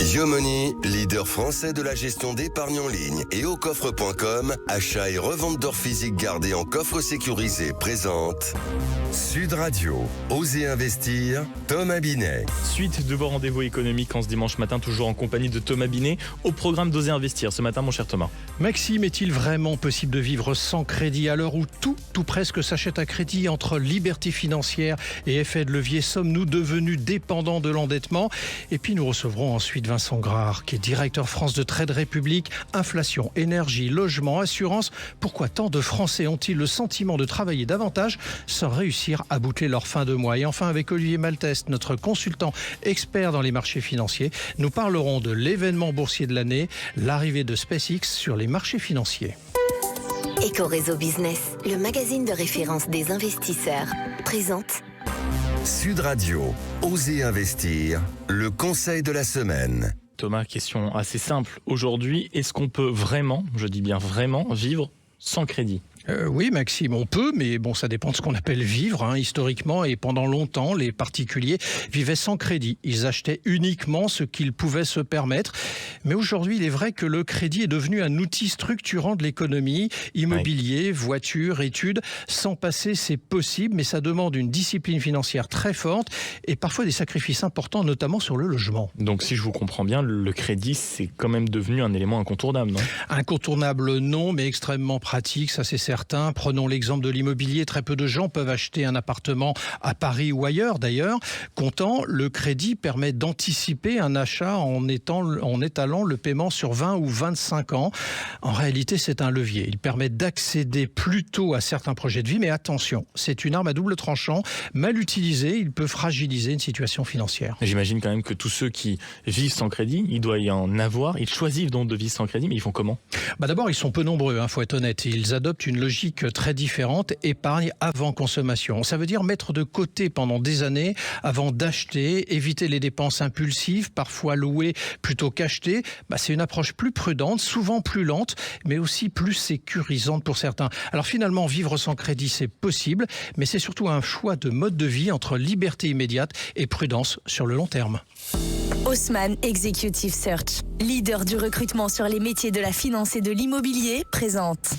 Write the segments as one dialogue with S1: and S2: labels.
S1: Yomoni, leader français de la gestion d'épargne en ligne et au coffre.com, achat et revente d'or physique gardé en coffre sécurisé présente Sud Radio. Osez investir, Thomas Binet.
S2: Suite de vos rendez-vous économiques en ce dimanche matin, toujours en compagnie de Thomas Binet, au programme d'Oser investir. Ce matin, mon cher Thomas.
S3: Maxime, est-il vraiment possible de vivre sans crédit à l'heure où tout presque s'achète à crédit? Entre liberté financière et effet de levier, sommes-nous devenus dépendants de l'endettement? Et puis nous recevrons ensuite Vincent Grard, qui est directeur France de Trade Republic. Inflation, énergie, logement, assurance. Pourquoi tant de Français ont-ils le sentiment de travailler davantage sans réussir à boucler leur fin de mois? Et enfin, avec Olivier Malteste, notre consultant expert dans les marchés financiers, nous parlerons de l'événement boursier de l'année, l'arrivée de SpaceX sur les marchés financiers.
S4: Eco-Réseau Business, le magazine de référence des investisseurs, présente
S1: Sud Radio. Osez investir, le conseil de la semaine.
S2: Thomas, question assez simple. Aujourd'hui, est-ce qu'on peut vraiment, je dis bien vraiment, vivre sans crédit ?
S3: Oui, Maxime, on peut, mais bon, ça dépend de ce qu'on appelle vivre. Historiquement, et pendant longtemps, les particuliers vivaient sans crédit. Ils achetaient uniquement ce qu'ils pouvaient se permettre. Mais aujourd'hui, il est vrai que le crédit est devenu un outil structurant de l'économie. Immobilier, voiture, études. Sans passer, c'est possible, mais ça demande une discipline financière très forte et parfois des sacrifices importants, notamment sur le logement.
S2: Donc, si je vous comprends bien, le crédit, c'est quand même devenu un élément incontournable, non ?
S3: Incontournable, non, mais extrêmement pratique, ça c'est certain. Prenons l'exemple de l'immobilier. Très peu de gens peuvent acheter un appartement à Paris ou ailleurs d'ailleurs. Comptant, le crédit permet d'anticiper un achat en étalant le paiement sur 20 ou 25 ans. En réalité, c'est un levier. Il permet d'accéder plus tôt à certains projets de vie, mais attention, c'est une arme à double tranchant. Mal utilisé, il peut fragiliser une situation financière.
S2: J'imagine quand même que tous ceux qui vivent sans crédit, il doit y en avoir. Ils choisissent donc de vivre sans crédit, mais ils font comment ?
S3: D'abord, ils sont peu nombreux, faut être honnête. Ils adoptent une logique très différente, épargne avant consommation. Ça veut dire mettre de côté pendant des années avant d'acheter, éviter les dépenses impulsives, parfois louer plutôt qu'acheter. C'est une approche plus prudente, souvent plus lente, mais aussi plus sécurisante pour certains. Alors finalement, vivre sans crédit, c'est possible, mais c'est surtout un choix de mode de vie entre liberté immédiate et prudence sur le long terme.
S5: Haussmann Executive Search, leader du recrutement sur les métiers de la finance et de l'immobilier, présente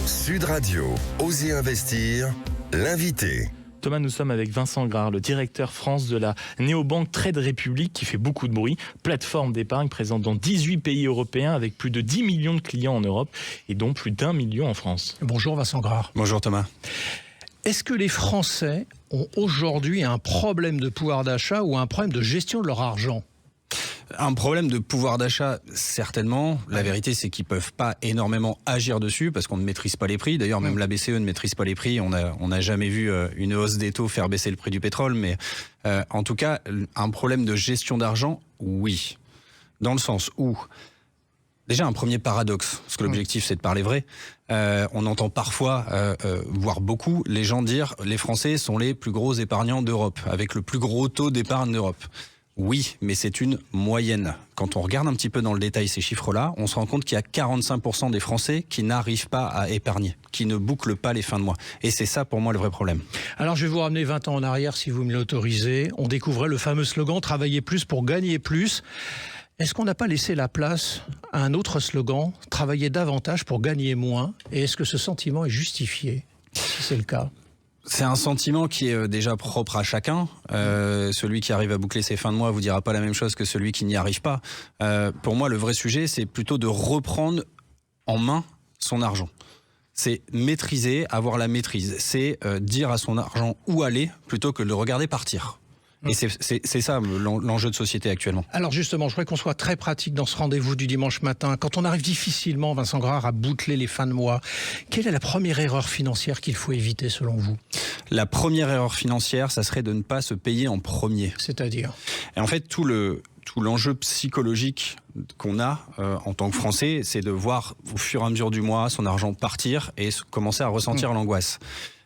S1: Sud Radio. Osez investir, l'invité.
S2: Thomas, nous sommes avec Vincent Grard, le directeur France de la néobanque Trade Republic, qui fait beaucoup de bruit. Plateforme d'épargne présente dans 18 pays européens avec plus de 10 millions de clients en Europe et dont plus d'1 million en France.
S3: Bonjour Vincent Grard.
S6: Bonjour Thomas.
S3: Est-ce que les Français ont aujourd'hui un problème de pouvoir d'achat ou un problème de gestion de leur argent ?
S6: Un problème de pouvoir d'achat, certainement. La vérité, c'est qu'ils peuvent pas énormément agir dessus parce qu'on ne maîtrise pas les prix. D'ailleurs, même la BCE ne maîtrise pas les prix. On n'a jamais vu une hausse des taux faire baisser le prix du pétrole. Mais en tout cas, un problème de gestion d'argent, oui. Dans le sens où, déjà un premier paradoxe, parce que l'objectif c'est de parler vrai. On entend parfois, voire beaucoup, les gens dire les Français sont les plus gros épargnants d'Europe, avec le plus gros taux d'épargne d'Europe. Oui, mais c'est une moyenne. Quand on regarde un petit peu dans le détail ces chiffres-là, on se rend compte qu'il y a 45% des Français qui n'arrivent pas à épargner, qui ne bouclent pas les fins de mois. Et c'est ça pour moi le vrai problème.
S3: Alors je vais vous ramener 20 ans en arrière si vous me l'autorisez. On découvrait le fameux slogan « Travailler plus pour gagner plus ». Est-ce qu'on n'a pas laissé la place à un autre slogan « Travailler davantage pour gagner moins » et est-ce que ce sentiment est justifié, si c'est le cas ?
S6: C'est un sentiment qui est déjà propre à chacun. Celui qui arrive à boucler ses fins de mois vous dira pas la même chose que celui qui n'y arrive pas. Pour moi, le vrai sujet, c'est plutôt de reprendre en main son argent. C'est maîtriser, avoir la maîtrise. C'est dire à son argent où aller plutôt que de le regarder partir. Et c'est ça l'enjeu de société actuellement.
S3: Alors justement, je voudrais qu'on soit très pratique dans ce rendez-vous du dimanche matin. Quand on arrive difficilement, Vincent Grard, à boucler les fins de mois, quelle est la première erreur financière qu'il faut éviter selon vous ?
S6: La première erreur financière, ça serait de ne pas se payer en premier.
S3: C'est-à-dire ?
S6: Et en fait, tout l'enjeu psychologique qu'on a en tant que Français, c'est de voir au fur et à mesure du mois son argent partir et commencer à ressentir l'angoisse.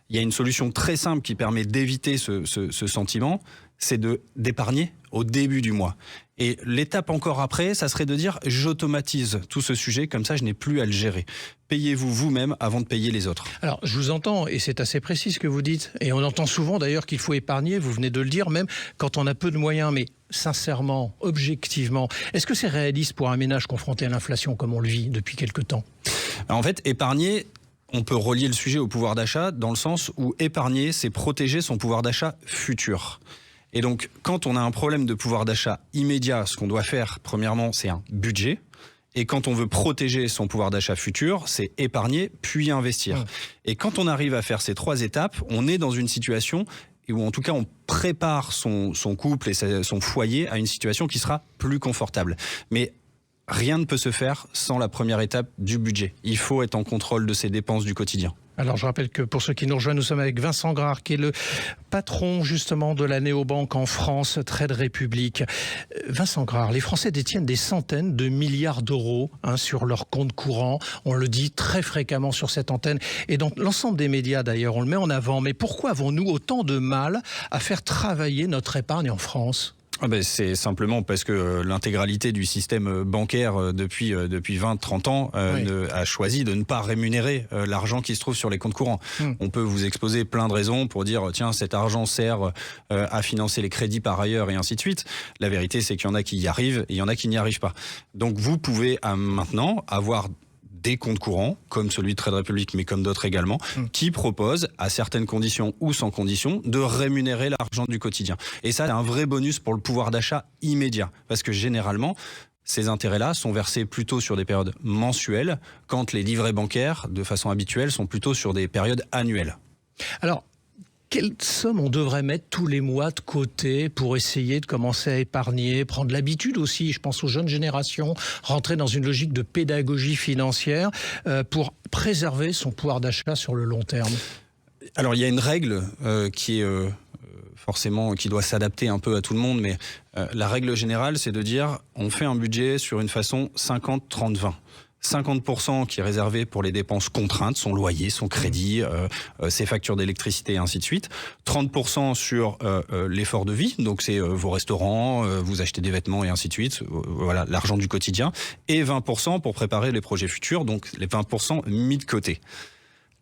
S6: Il y a une solution très simple qui permet d'éviter ce sentiment, c'est d'épargner au début du mois. Et l'étape encore après, ça serait de dire j'automatise tout ce sujet, comme ça je n'ai plus à le gérer. Payez-vous vous-même avant de payer les autres.
S3: Alors je vous entends et c'est assez précis ce que vous dites. Et on entend souvent d'ailleurs qu'il faut épargner, vous venez de le dire même, quand on a peu de moyens. Mais sincèrement, objectivement, est-ce que c'est réaliste pour un ménage confronté à l'inflation comme on le vit depuis quelque temps?
S6: Alors en fait, épargner, on peut relier le sujet au pouvoir d'achat dans le sens où épargner, c'est protéger son pouvoir d'achat futur. Et donc, quand on a un problème de pouvoir d'achat immédiat, ce qu'on doit faire, premièrement, c'est un budget. Et quand on veut protéger son pouvoir d'achat futur, c'est épargner puis investir. Et quand on arrive à faire ces 3 étapes, on est dans une situation où en tout cas on prépare son couple et son foyer à une situation qui sera plus confortable. Mais rien ne peut se faire sans la première étape du budget. Il faut être en contrôle de ses dépenses du quotidien.
S3: Alors je rappelle que pour ceux qui nous rejoignent, nous sommes avec Vincent Grard, qui est le patron justement de la néobanque en France, Trade Republic. Vincent Grard, les Français détiennent des centaines de milliards d'euros sur leur compte courant. On le dit très fréquemment sur cette antenne et dans l'ensemble des médias d'ailleurs, on le met en avant. Mais pourquoi avons-nous autant de mal à faire travailler notre épargne en France ?
S6: C'est simplement parce que l'intégralité du système bancaire depuis 20-30 ans a choisi de ne pas rémunérer l'argent qui se trouve sur les comptes courants. On peut vous exposer plein de raisons pour dire tiens, cet argent sert à financer les crédits par ailleurs et ainsi de suite. La vérité, c'est qu'il y en a qui y arrivent et il y en a qui n'y arrivent pas. Donc vous pouvez maintenant avoir des comptes courants, comme celui de Trade Republic, mais comme d'autres également, qui proposent, à certaines conditions ou sans conditions, de rémunérer l'argent du quotidien. Et ça, c'est un vrai bonus pour le pouvoir d'achat immédiat. Parce que généralement, ces intérêts-là sont versés plutôt sur des périodes mensuelles, quand les livrets bancaires, de façon habituelle, sont plutôt sur des périodes annuelles.
S3: Alors, quelle somme on devrait mettre tous les mois de côté pour essayer de commencer à épargner, prendre l'habitude aussi, je pense aux jeunes générations, rentrer dans une logique de pédagogie financière pour préserver son pouvoir d'achat sur le long terme?
S6: Alors il y a une règle qui est forcément qui doit s'adapter un peu à tout le monde, mais la règle générale, c'est de dire on fait un budget sur une façon 50-30-20. 50% qui est réservé pour les dépenses contraintes, son loyer, son crédit, ses factures d'électricité et ainsi de suite. 30% sur l'effort de vie, donc c'est vos restaurants, vous achetez des vêtements et ainsi de suite, voilà l'argent du quotidien. Et 20% pour préparer les projets futurs, donc les 20% mis de côté.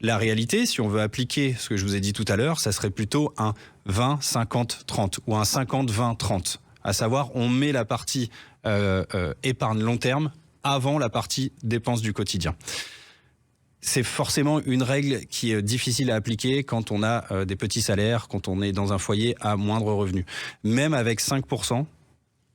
S6: La réalité, si on veut appliquer ce que je vous ai dit tout à l'heure, ça serait plutôt un 20-50-30 ou un 50-20-30. À savoir, on met la partie épargne long terme avant la partie dépenses du quotidien. C'est forcément une règle qui est difficile à appliquer quand on a des petits salaires, quand on est dans un foyer à moindre revenu. Même avec 5%,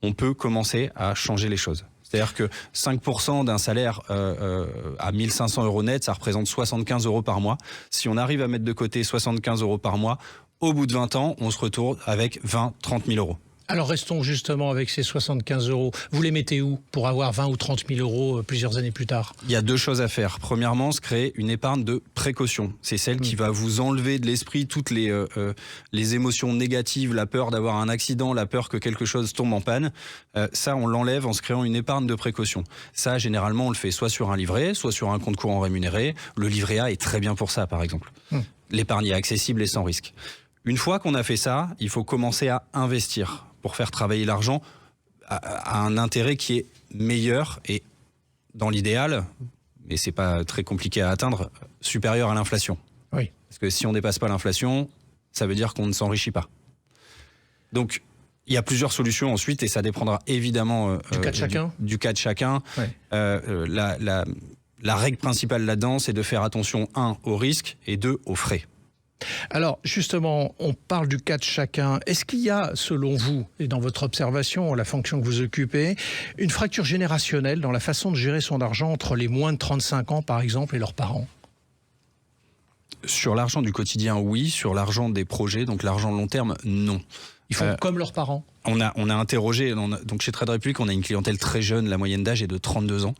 S6: on peut commencer à changer les choses. C'est-à-dire que 5% d'un salaire à 1 500 euros net, ça représente 75 euros par mois. Si on arrive à mettre de côté 75 euros par mois, au bout de 20 ans, on se retrouve avec 20-30 000 euros.
S3: Alors restons justement avec ces 75 euros. Vous les mettez où pour avoir 20 ou 30 000 euros plusieurs années plus tard?
S6: Il y a 2 choses à faire. Premièrement, se créer une épargne de précaution. C'est celle qui va vous enlever de l'esprit toutes les émotions négatives, la peur d'avoir un accident, la peur que quelque chose tombe en panne. Ça, on l'enlève en se créant une épargne de précaution. Ça, généralement, on le fait soit sur un livret, soit sur un compte courant rémunéré. Le livret A est très bien pour ça, par exemple. L'épargne est accessible et sans risque. Une fois qu'on a fait ça, il faut commencer à investir pour faire travailler l'argent à un intérêt qui est meilleur et, dans l'idéal, mais c'est pas très compliqué à atteindre, supérieur à l'inflation.
S3: Oui.
S6: Parce que si on dépasse pas l'inflation, ça veut dire qu'on ne s'enrichit pas. Donc, il y a plusieurs solutions ensuite et ça dépendra évidemment
S3: du cas de chacun.
S6: Du cas de chacun.
S3: Ouais.
S6: La règle principale là-dedans, c'est de faire attention, 1, au risque et 2, aux frais.
S3: Alors justement, on parle du cas de chacun. Est-ce qu'il y a, selon vous, et dans votre observation, la fonction que vous occupez, une fracture générationnelle dans la façon de gérer son argent entre les moins de 35 ans, par exemple, et leurs parents?
S6: Sur l'argent du quotidien, oui. Sur l'argent des projets, donc l'argent long terme, non.
S3: Ils font comme leurs parents?
S6: On a interrogé, donc chez Trade Republic, on a une clientèle très jeune, la moyenne d'âge est de 32 ans.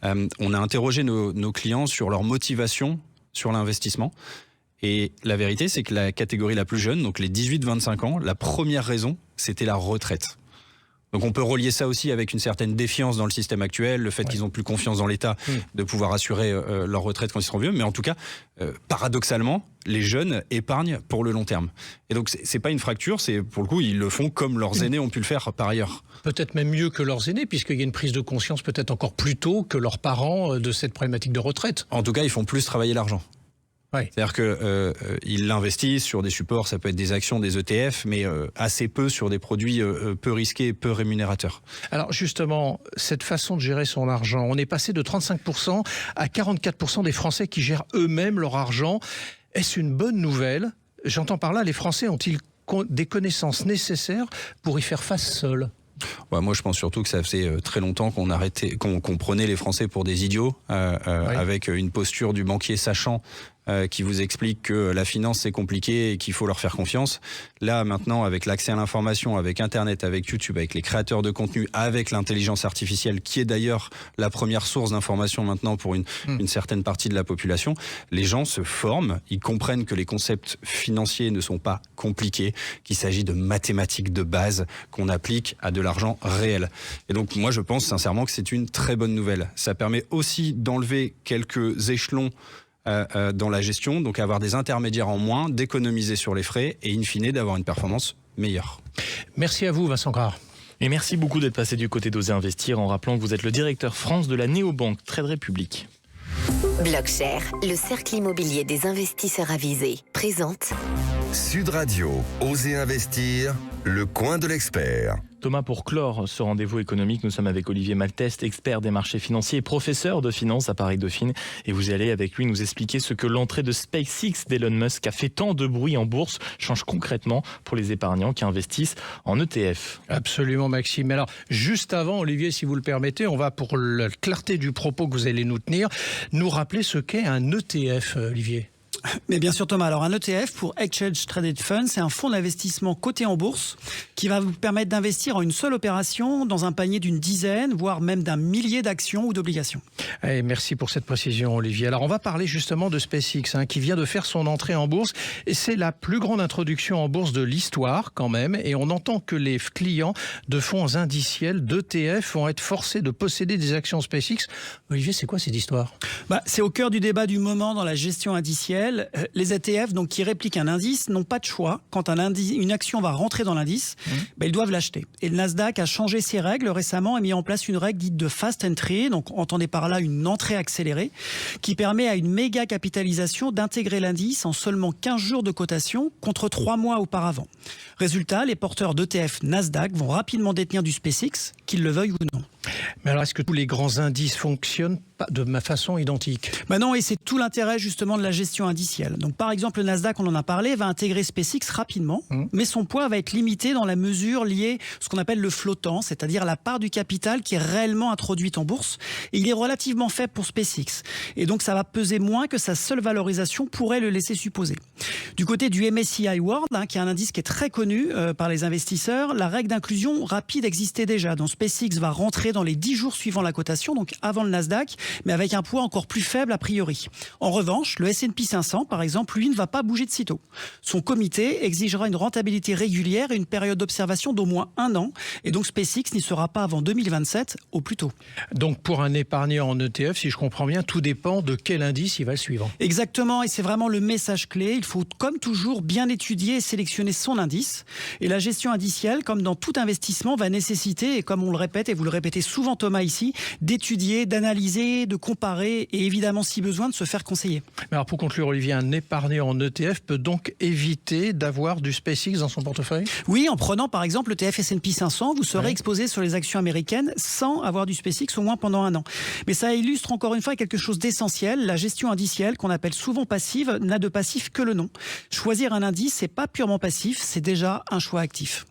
S6: On a interrogé nos clients sur leur motivation sur l'investissement. Et la vérité, c'est que la catégorie la plus jeune, donc les 18-25 ans, la première raison, c'était la retraite. Donc on peut relier ça aussi avec une certaine défiance dans le système actuel, le fait qu'ils n'ont plus confiance dans l'État de pouvoir assurer leur retraite quand ils seront vieux. Mais en tout cas, paradoxalement, les jeunes épargnent pour le long terme. Et donc c'est pas une fracture, c'est pour le coup, ils le font comme leurs aînés ont pu le faire par ailleurs.
S3: Peut-être même mieux que leurs aînés, puisqu'il y a une prise de conscience peut-être encore plus tôt que leurs parents de cette problématique de retraite.
S6: En tout cas, ils font plus travailler l'argent.
S3: Oui.
S6: C'est-à-dire qu'ils l'investissent sur des supports, ça peut être des actions, des ETF, mais assez peu sur des produits peu risqués et peu rémunérateurs.
S3: Alors justement, cette façon de gérer son argent, on est passé de 35% à 44% des Français qui gèrent eux-mêmes leur argent. Est-ce une bonne nouvelle ? J'entends par là, les Français ont-ils des connaissances nécessaires pour y faire face seuls ?
S6: Ouais, moi, je pense surtout que ça faisait très longtemps qu'on prenait les Français pour des idiots, oui. Avec une posture du banquier sachant qui vous explique que la finance c'est compliqué et qu'il faut leur faire confiance. Là, maintenant, avec l'accès à l'information, avec Internet, avec YouTube, avec les créateurs de contenu, avec l'intelligence artificielle, qui est d'ailleurs la première source d'information maintenant pour une certaine partie de la population, les gens se forment, ils comprennent que les concepts financiers ne sont pas compliqués, qu'il s'agit de mathématiques de base qu'on applique à de l'argent réel. Et donc, moi, je pense sincèrement que c'est une très bonne nouvelle. Ça permet aussi d'enlever quelques échelons dans la gestion, donc avoir des intermédiaires en moins, d'économiser sur les frais et in fine d'avoir une performance meilleure.
S3: Merci à vous Vincent Grard.
S2: Et merci beaucoup d'être passé du côté d'Oser Investir en rappelant que vous êtes le directeur France de la Néobanque Trade Republic.
S4: Blockshare, le cercle immobilier des investisseurs avisés, présente
S1: Sud Radio, Oser Investir, le coin de l'expert.
S2: Thomas, pour clore ce rendez-vous économique, nous sommes avec Olivier Malteste, expert des marchés financiers et professeur de finance à Paris-Dauphine. Et vous allez avec lui nous expliquer ce que l'entrée de SpaceX d'Elon Musk a fait tant de bruit en bourse change concrètement pour les épargnants qui investissent en ETF.
S3: Absolument Maxime. Alors juste avant, Olivier, si vous le permettez, on va pour la clarté du propos que vous allez nous tenir, nous rappeler ce qu'est un ETF, Olivier.
S7: Mais bien sûr Thomas, alors un ETF pour Exchange Traded Fund, c'est un fonds d'investissement coté en bourse qui va vous permettre d'investir en une seule opération dans un panier d'une dizaine, voire même d'un millier d'actions ou d'obligations.
S3: Et merci pour cette précision Olivier. Alors on va parler justement de SpaceX qui vient de faire son entrée en bourse et c'est la plus grande introduction en bourse de l'histoire quand même et on entend que les clients de fonds indiciels, d'ETF vont être forcés de posséder des actions SpaceX. Olivier, c'est quoi cette histoire ?
S7: C'est au cœur du débat du moment dans la gestion indicielle. Les ETF donc, qui répliquent un indice n'ont pas de choix. Quand une action va rentrer dans l'indice, ils doivent l'acheter. Et le Nasdaq a changé ses règles récemment et mis en place une règle dite de fast entry, donc entendez par là une entrée accélérée, qui permet à une méga capitalisation d'intégrer l'indice en seulement 15 jours de cotation contre 3 mois auparavant. Résultat, les porteurs d'ETF Nasdaq vont rapidement détenir du SpaceX, qu'ils le veuillent ou non.
S3: Mais alors, est-ce que tous les grands indices fonctionnent de façon identique ?
S7: Non, et c'est tout l'intérêt justement de la gestion indicielle. Donc, par exemple, le Nasdaq, on en a parlé, va intégrer SpaceX rapidement, mais son poids va être limité dans la mesure liée à ce qu'on appelle le flottant, c'est-à-dire la part du capital qui est réellement introduite en bourse. Et il est relativement faible pour SpaceX. Et donc, ça va peser moins que sa seule valorisation pourrait le laisser supposer. Du côté du MSCI World, qui est un indice qui est très connu par les investisseurs, la règle d'inclusion rapide existait déjà. Donc, SpaceX va rentrer dans les 10 jours suivant la cotation, donc avant le Nasdaq, mais avec un poids encore plus faible a priori. En revanche, le S&P 500, par exemple, lui ne va pas bouger de sitôt. Son comité exigera une rentabilité régulière et une période d'observation d'au moins 1 an, et donc SpaceX n'y sera pas avant 2027 au plus tôt.
S3: Donc pour un épargnant en ETF, si je comprends bien, tout dépend de quel indice il va suivre.
S7: Exactement, et c'est vraiment le message clé. Il faut, comme toujours, bien étudier et sélectionner son indice. Et la gestion indicielle, comme dans tout investissement, va nécessiter, et comme on le répète, et vous le répétez souvent Thomas ici, d'étudier, d'analyser, de comparer et évidemment si besoin de se faire conseiller.
S3: Mais alors pour conclure Olivier, un épargnant en ETF peut donc éviter d'avoir du SpaceX dans son portefeuille ?
S7: Oui, en prenant par exemple le ETF S&P 500, vous serez exposé sur les actions américaines sans avoir du SpaceX au moins pendant 1 an. Mais ça illustre encore une fois quelque chose d'essentiel, la gestion indicielle qu'on appelle souvent passive n'a de passif que le nom. Choisir un indice, c'est pas purement passif, c'est déjà un choix actif.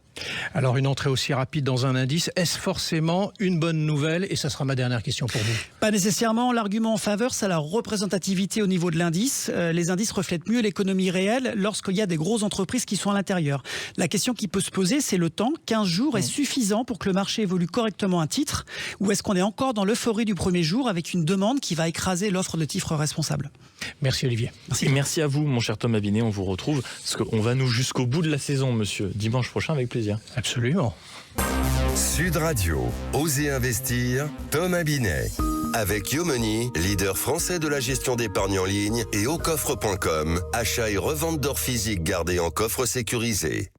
S3: Alors une entrée aussi rapide dans un indice, est-ce forcément une bonne nouvelle ? Et ça sera ma dernière question pour vous.
S7: Pas nécessairement. L'argument en faveur, c'est la représentativité au niveau de l'indice. Les indices reflètent mieux l'économie réelle lorsqu'il y a des grosses entreprises qui sont à l'intérieur. La question qui peut se poser, c'est le temps. 15 jours est suffisant pour que le marché évolue correctement un titre ? Ou est-ce qu'on est encore dans l'euphorie du premier jour avec une demande qui va écraser l'offre de titres responsables ?
S3: Merci Olivier.
S2: Merci. Et merci à vous, mon cher Thomas Binet. On vous retrouve parce qu'on va nous jusqu'au bout de la saison, monsieur. Dimanche prochain avec plaisir.
S3: Absolument.
S1: Sud Radio, Oser Investir, Thomas Binet. Avec Yomoni, leader français de la gestion d'épargne en ligne, et aucoffre.com, achat et revente d'or physique gardé en coffre sécurisé.